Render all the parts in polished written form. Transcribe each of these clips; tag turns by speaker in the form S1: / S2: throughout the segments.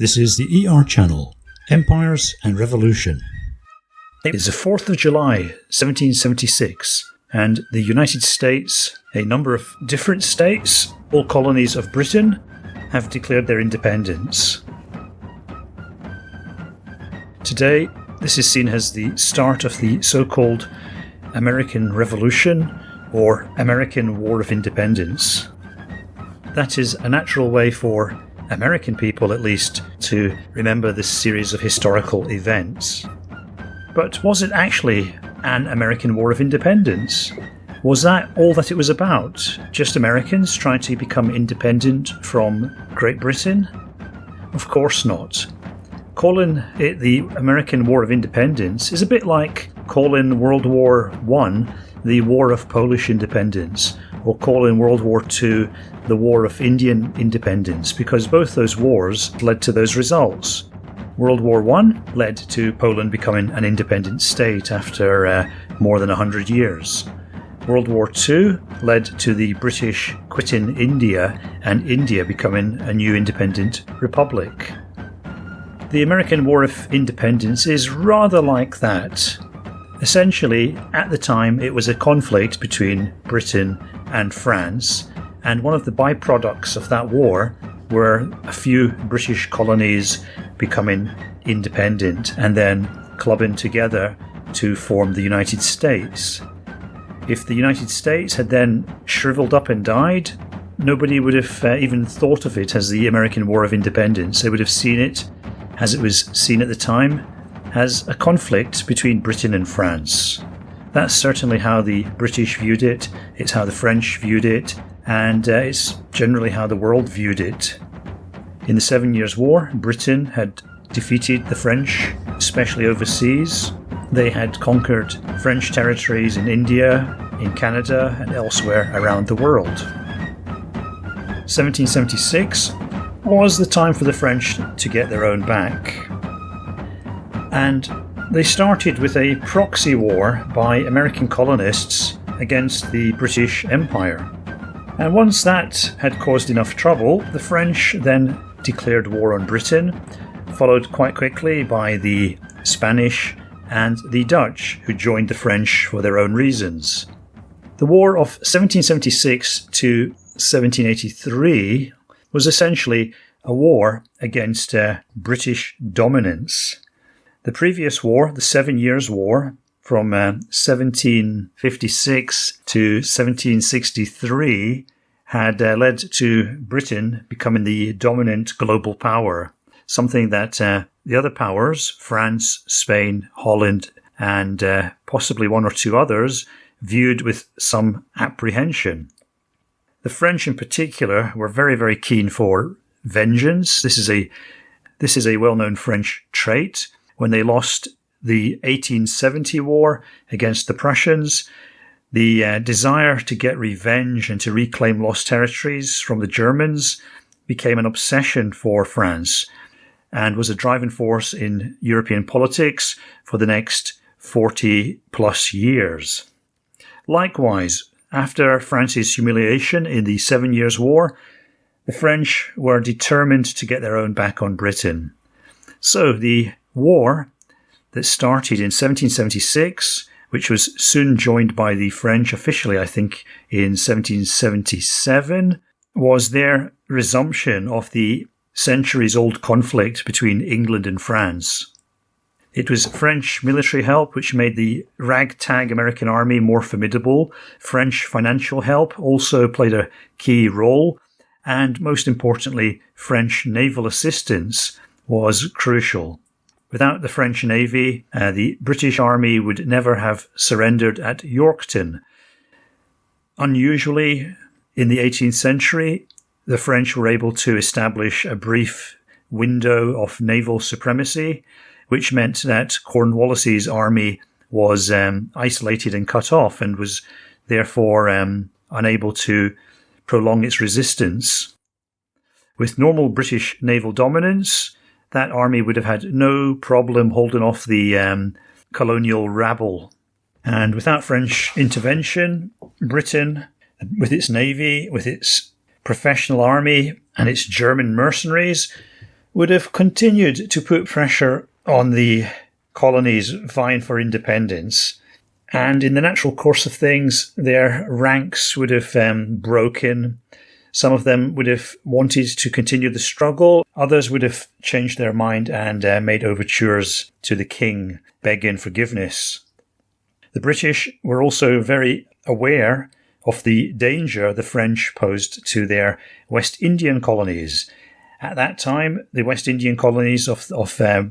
S1: This is the ER channel, Empires and Revolution. It is the 4th of July, 1776, and the United States, a number of different states, all colonies of Britain, have declared their independence. Today, this is seen as the start of the so-called American Revolution, or American War of Independence. That is a natural way for American people, at least, to remember this series of historical events. But was it actually an American War of Independence? Was that all that it was about? Just Americans trying to become independent from Great Britain? Of course not. Calling it the American War of Independence is a bit like calling World War I the War of Polish Independence, or calling World War II the War of Indian Independence, because both those wars led to those results. World War I led to Poland becoming an independent state after more than 100 years. World War II led to the British quitting India and India becoming a new independent republic. The American War of Independence is rather like that. Essentially, at the time, it was a conflict between Britain and France, and one of the byproducts of that war were a few British colonies becoming independent and then clubbing together to form the United States. If the United States had then shriveled up and died, nobody would have even thought of it as the American War of Independence. They would have seen it, as it was seen at the time, as a conflict between Britain and France. That's certainly how the British viewed it, it's how the French viewed it, and it's generally how the world viewed it. In the 7 Years' War, Britain had defeated the French, especially overseas. They had conquered French territories in India, in Canada, and elsewhere around the world. 1776 was the time for the French to get their own back. And they started with a proxy war by American colonists against the British Empire. And once that had caused enough trouble, the French then declared war on Britain, followed quite quickly by the Spanish and the Dutch, who joined the French for their own reasons. The War of 1776 to 1783 was essentially a war against British dominance. The previous war, the 7 Years' War, from 1756 to 1763, had led to Britain becoming the dominant global power, something that the other powers, France, Spain, Holland, and possibly one or two others, viewed with some apprehension. The French in particular were very, very keen for vengeance. This is a well-known French trait. When they lost the 1870 war against the Prussians, the desire to get revenge and to reclaim lost territories from the Germans became an obsession for France and was a driving force in European politics for the next 40 plus years. Likewise, after France's humiliation in the 7 Years' War, the French were determined to get their own back on Britain. So the war that started in 1776, which was soon joined by the French officially, I think, in 1777, was their resumption of the centuries-old conflict between England and France. It was French military help which made the ragtag American army more formidable. French financial help also played a key role. And most importantly, French naval assistance was crucial. Without the French Navy, the British Army would never have surrendered at Yorktown. Unusually, in the 18th century, the French were able to establish a brief window of naval supremacy, which meant that Cornwallis's army was isolated and cut off and was therefore unable to prolong its resistance. With normal British naval dominance, that army would have had no problem holding off the colonial rabble. And without French intervention, Britain, with its navy, with its professional army and its German mercenaries, would have continued to put pressure on the colonies vying for independence. And in the natural course of things, their ranks would have broken. Some of them would have wanted to continue the struggle. Others would have changed their mind and made overtures to the king, begging forgiveness. The British were also very aware of the danger the French posed to their West Indian colonies. At that time, the West Indian colonies of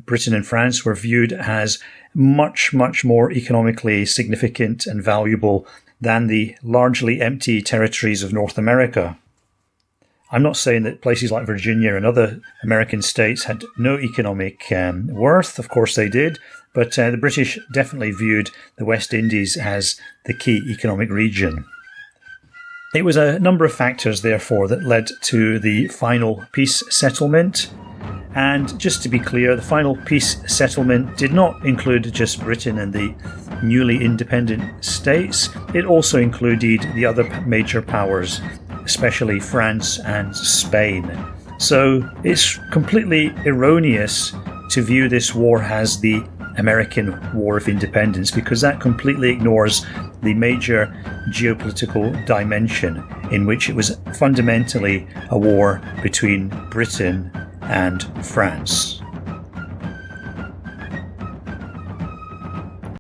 S1: Britain and France were viewed as much, much more economically significant and valuable than the largely empty territories of North America. I'm not saying that places like Virginia and other American states had no economic worth. Of course they did. But the British definitely viewed the West Indies as the key economic region. It was a number of factors, therefore, that led to the final peace settlement. And just to be clear, the final peace settlement did not include just Britain and the newly independent states. It also included the other major powers, especially France and Spain. So it's completely erroneous to view this war as the American War of Independence, because that completely ignores the major geopolitical dimension in which it was fundamentally a war between Britain and France.